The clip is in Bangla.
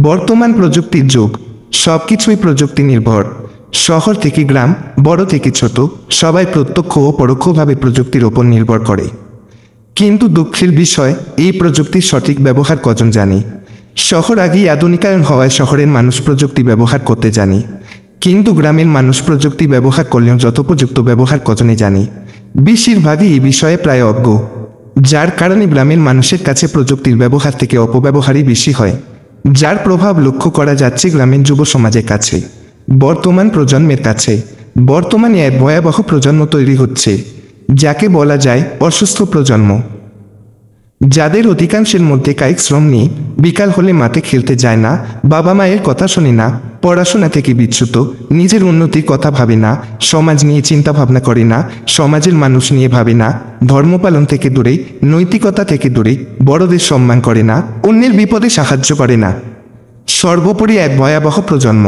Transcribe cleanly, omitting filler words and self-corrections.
বর্তমান প্রযুক্তির যুগ, সবকিছুই প্রযুক্তি নির্ভর। শহর থেকে গ্রাম, বড় থেকে ছোট, সবাই প্রত্যক্ষ ও পরোক্ষভাবে প্রযুক্তির ওপর নির্ভর করে। কিন্তু দুঃখের বিষয়, এই প্রযুক্তির সঠিক ব্যবহার কজন জানে? শহর আগেই আধুনিকায়ন হওয়ায় শহরের মানুষ প্রযুক্তি ব্যবহার করতে জানে, কিন্তু গ্রামের মানুষ প্রযুক্তি ব্যবহার করলেও যথোপযুক্ত ব্যবহার কজনে জানে? বেশিরভাগই এই বিষয়ে প্রায় অজ্ঞ, যার কারণে গ্রামের মানুষের কাছে প্রযুক্তির ব্যবহার থেকে অপব্যবহারই বেশি হয়, যার প্রভাব লক্ষ্য করা যাচ্ছে গ্রামের যুব সমাজের কাছে, বর্তমান প্রজন্মের কাছে। বর্তমানে এক ভয়াবহ প্রজন্ম তৈরি হচ্ছে, যাকে বলা যায় অসুস্থ প্রজন্ম, যাদের অধিকাংশের মধ্যে কায়িক শ্রম নেই, বিকাল হলে মাঠে খেলতে যায় না, বাবা মায়ের কথা শোনে না, পড়াশোনা থেকে বিচ্যুত, নিজের উন্নতির কথা ভাবে না, সমাজ নিয়ে চিন্তা ভাবনা করে না, সমাজের মানুষ নিয়ে ভাবে না, ধর্মপালন থেকে দূরে, নৈতিকতা থেকে দূরে, বড়দের সম্মান করে না, অন্যের বিপদে সাহায্য করে না। সর্বোপরি এক ভয়াবহ প্রজন্ম।